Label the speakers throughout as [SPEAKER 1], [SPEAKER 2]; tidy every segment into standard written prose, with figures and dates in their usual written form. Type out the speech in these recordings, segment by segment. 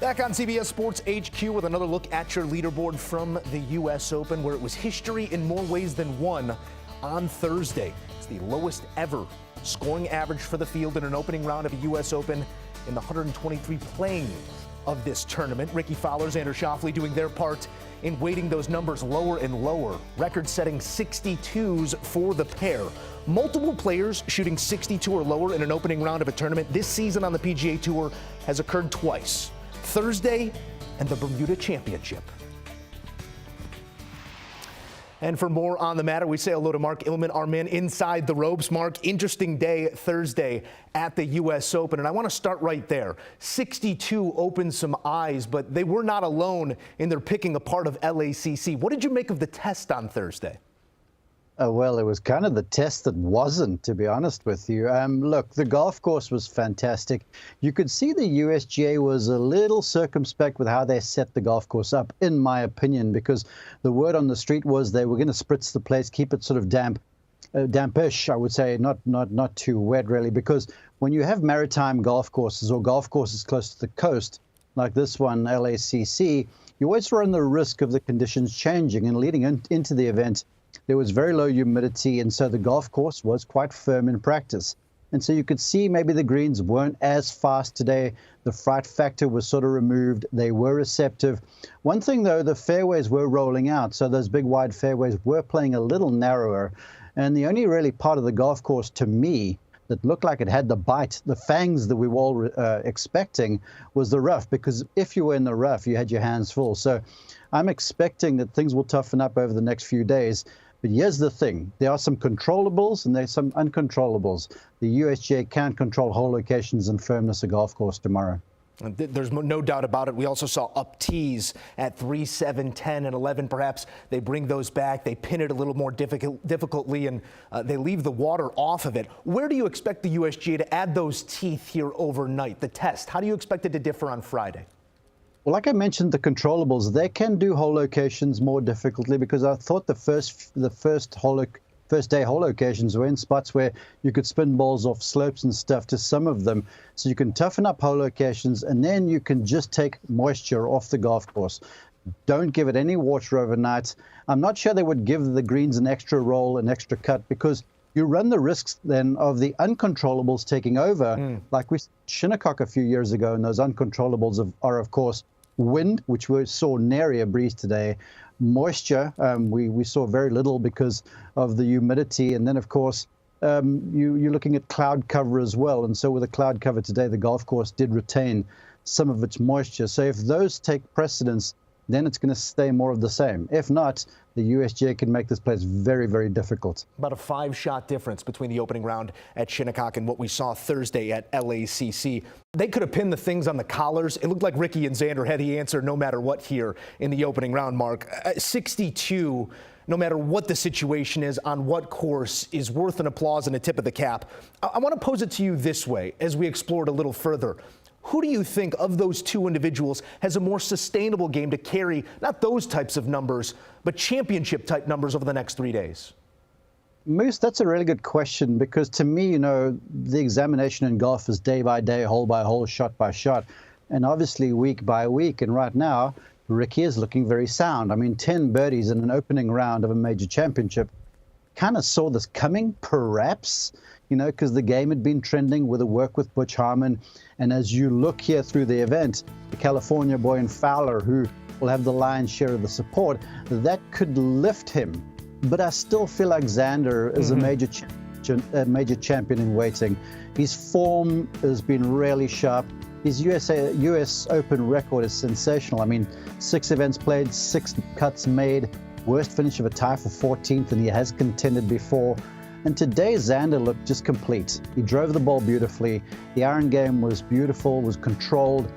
[SPEAKER 1] Back on CBS Sports HQ with another look at your leaderboard from the U.S. Open, where it was history in more ways than one on Thursday. It's the lowest ever scoring average for the field in an opening round of a U.S. Open in the 123 playing of this tournament. Rickie Fowler Xander Schauffele doing their part in weighting those numbers lower and lower. Record-setting 62s for the pair. Multiple players shooting 62 or lower in an opening round of a tournament this season on the PGA Tour has occurred twice. Thursday and the Bermuda Championship. And for more on the matter, we say hello to Mark Immelman, our man inside the ropes. Mark, interesting day Thursday at the U.S. Open, and I want to start right there. 62 opened some eyes, but they were not alone in their picking apart of LACC. What did you make of the test on Thursday?
[SPEAKER 2] Well, it was kind of the test that wasn't, to be honest with you. Look, the golf course was fantastic. You could see the USGA was a little circumspect with how they set the golf course up, in my opinion, because the word on the street was they were going to spritz the place, keep it sort of dampish, I would say, not too wet, really, because when you have maritime golf courses or golf courses close to the coast, like this one, LACC, you always run the risk of the conditions changing, and leading into the event, there was very low humidity, and so the golf course was quite firm in practice. And so you could see maybe the greens weren't as fast today. The fright factor was sort of removed. They were receptive. One thing, though, the fairways were rolling out, so those big, wide fairways were playing a little narrower. And the only really part of the golf course, to me, that looked like it had the bite, the fangs that we were all expecting, was the rough, because if you were in the rough, you had your hands full. So I'm expecting that things will toughen up over the next few days. But here's the thing. There are some controllables and there's some uncontrollables. The USGA can't control hole locations and firmness of golf course tomorrow.
[SPEAKER 1] There's no doubt about it. We also saw up tees at 3, 7, 10, and 11. Perhaps they bring those back. They pin it a little more difficultly, and they leave the water off of it. Where do you expect the USGA to add those teeth here overnight? The test, how do you expect it to differ on Friday?
[SPEAKER 2] Well, like I mentioned, the controllables, they can do hole locations more difficultly, because I thought the first day hole locations were in spots where you could spin balls off slopes and stuff to some of them. So you can toughen up hole locations, and then you can just take moisture off the golf course. Don't give it any water overnight. I'm not sure they would give the greens an extra roll, an extra cut, because you run the risks then of the uncontrollables taking over, like we saw Shinnecock a few years ago, and those uncontrollables are, of course, wind, which we saw nary a breeze today. Moisture, we saw very little because of the humidity. And then, of course, you're looking at cloud cover as well. And so with the cloud cover today, the golf course did retain some of its moisture. So if those take precedence, then it's going to stay more of the same. If not, the USGA can make this place very, very difficult.
[SPEAKER 1] About a 5-shot difference between the opening round at Shinnecock and what we saw Thursday at LACC. They could have pinned the things on the collars. It looked like Rickie and Xander had the answer no matter what here in the opening round, Mark. 62, no matter what the situation is, on what course, is worth an applause and a tip of the cap. I want to pose it to you this way as we explore it a little further. Who do you think of those two individuals has a more sustainable game to carry, not those types of numbers, but championship-type numbers over the next 3 days?
[SPEAKER 2] Moose, that's a really good question, because to me, you know, the examination in golf is day by day, hole by hole, shot by shot, and obviously week by week. And right now, Rickie is looking very sound. I mean, 10 birdies in an opening round of a major championship. Kind of saw this coming, perhaps, you know, because the game had been trending with the work with Butch Harmon. And as you look here through the event, the California boy in Fowler, who will have the lion's share of the support, that could lift him. But I still feel like Xander is a major champion in waiting. His form has been really sharp. His US Open record is sensational. I mean, 6 events played, 6 cuts made, worst finish of a tie for 14th, and he has contended before. And today, Xander looked just complete. He drove the ball beautifully. The iron game was beautiful, was controlled.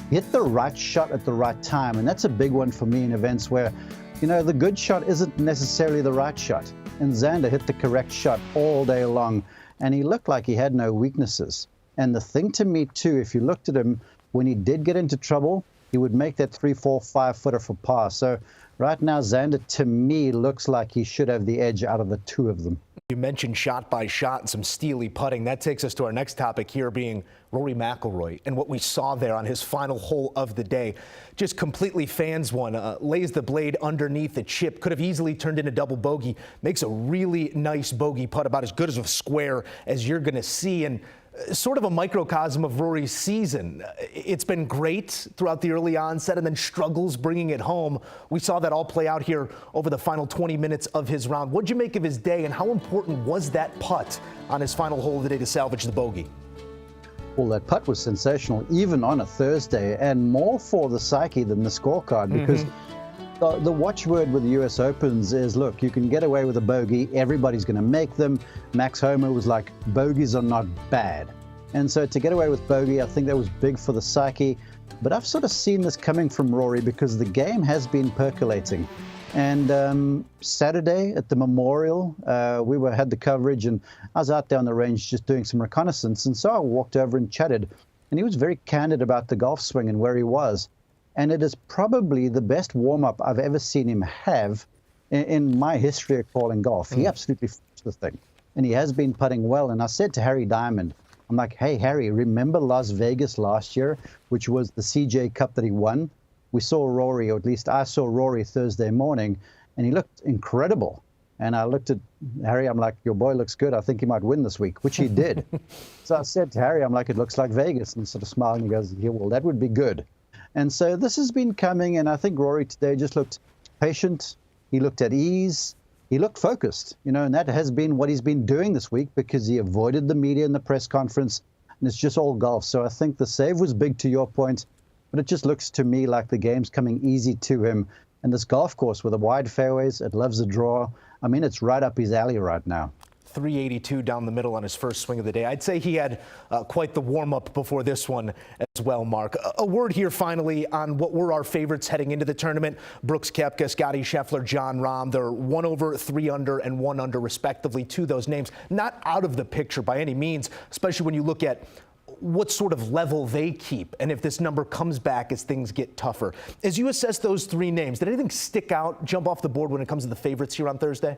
[SPEAKER 2] He hit the right shot at the right time, and that's a big one for me in events where, you know, the good shot isn't necessarily the right shot. And Xander hit the correct shot all day long, and he looked like he had no weaknesses. And the thing to me, too, if you looked at him, when he did get into trouble, he would make that 3, 4, 5 footer for par. So right now, Xander, to me, looks like he should have the edge out of the two of them.
[SPEAKER 1] You mentioned shot by shot and some steely putting. That takes us to our next topic here, being Rory McIlroy and what we saw there on his final hole of the day. Just completely fans one, lays the blade underneath the chip, could have easily turned into double bogey, makes a really nice bogey putt, about as good as a square as you're going to see. And sort of a microcosm of Rory's season. It's been great throughout the early onset and then struggles bringing it home. We saw that all play out here over the final 20 minutes of his round. What'd you make of his day, and how important was that putt on his final hole of the day to salvage the bogey?
[SPEAKER 2] Well, that putt was sensational, even on a Thursday, and more for the psyche than the scorecard, because the watchword with the U.S. Opens is, look, you can get away with a bogey. Everybody's going to make them. Max Homa was like, bogeys are not bad. And so to get away with bogey, I think that was big for the psyche. But I've sort of seen this coming from Rory because the game has been percolating. And Saturday at the Memorial, we had the coverage, and I was out there on the range just doing some reconnaissance. And so I walked over and chatted. And he was very candid about the golf swing and where he was. And it is probably the best warm-up I've ever seen him have in my history of calling golf. He absolutely f***ed the thing. And he has been putting well. And I said to Harry Diamond, I'm like, hey, Harry, remember Las Vegas last year, which was the CJ Cup that he won? We saw Rory, or at least I saw Rory Thursday morning, and he looked incredible. And I looked at Harry, I'm like, your boy looks good. I think he might win this week, which he did. So I said to Harry, I'm like, it looks like Vegas. And he sort of smiled and he goes, yeah, well, that would be good. And so this has been coming, and I think Rory today just looked patient. He looked at ease. He looked focused, and that has been what he's been doing this week because he avoided the media in the press conference, and it's just all golf. So I think the save was big to your point, but it just looks to me like the game's coming easy to him. And this golf course with the wide fairways, it loves a draw. I mean, it's right up his alley right now.
[SPEAKER 1] 382 down the middle on his first swing of the day. I'd say he had quite the warm-up before this one as well, Mark. A word here finally on what were our favorites heading into the tournament. Brooks Koepka, Scottie Scheffler, Jon Rahm. They're 1 over, 3 under, and 1 under respectively to those names. Not out of the picture by any means, especially when you look at what sort of level they keep and if this number comes back as things get tougher. As you assess those 3 names, did anything stick out, jump off the board when it comes to the favorites here on Thursday?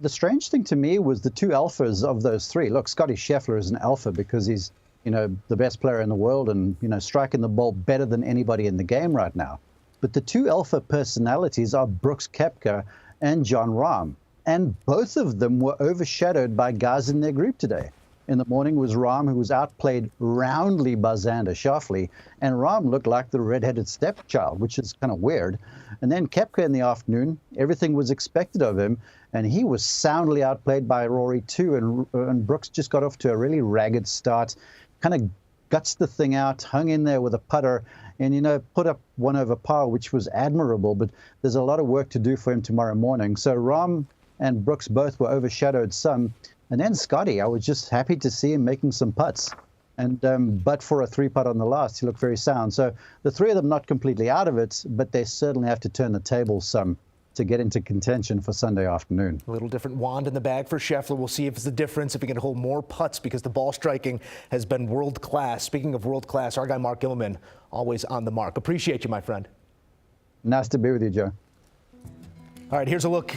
[SPEAKER 2] The strange thing to me was the 2 alphas of those 3. Look, Scottie Scheffler is an alpha because he's, the best player in the world and, striking the ball better than anybody in the game right now. But the 2 alpha personalities are Brooks Koepka and Jon Rahm. And both of them were overshadowed by guys in their group today. In the morning was Rahm, who was outplayed roundly by Xander Schauffele, and Rahm looked like the red-headed stepchild, which is kind of weird. And then Koepka in the afternoon, everything was expected of him, and he was soundly outplayed by Rory too, and Brooks just got off to a really ragged start, kind of guts the thing out, hung in there with a putter, and, put up 1 over par, which was admirable, but there's a lot of work to do for him tomorrow morning. So Rahm and Brooks both were overshadowed some. And then Scotty, I was just happy to see him making some putts. And but for a 3-putt on the last, he looked very sound. So the 3 of them not completely out of it, but they certainly have to turn the table some to get into contention for Sunday afternoon.
[SPEAKER 1] A little different wand in the bag for Scheffler. We'll see if it's the difference, if he can hold more putts, because the ball striking has been world class. Speaking of world class, our guy Mark Immelman, always on the mark. Appreciate you, my friend.
[SPEAKER 2] Nice to be with you, Joe.
[SPEAKER 1] All right, here's a look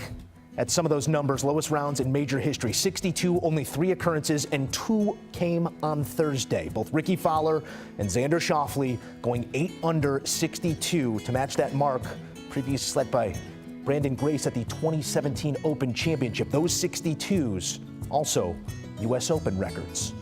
[SPEAKER 1] at some of those numbers. Lowest rounds in major history. 62, only 3 occurrences, and 2 came on Thursday. Both Rickie Fowler and Xander Schauffele going 8 under 62 to match that mark previously set by Brandon Grace at the 2017 Open Championship. Those 62s also U.S. Open records.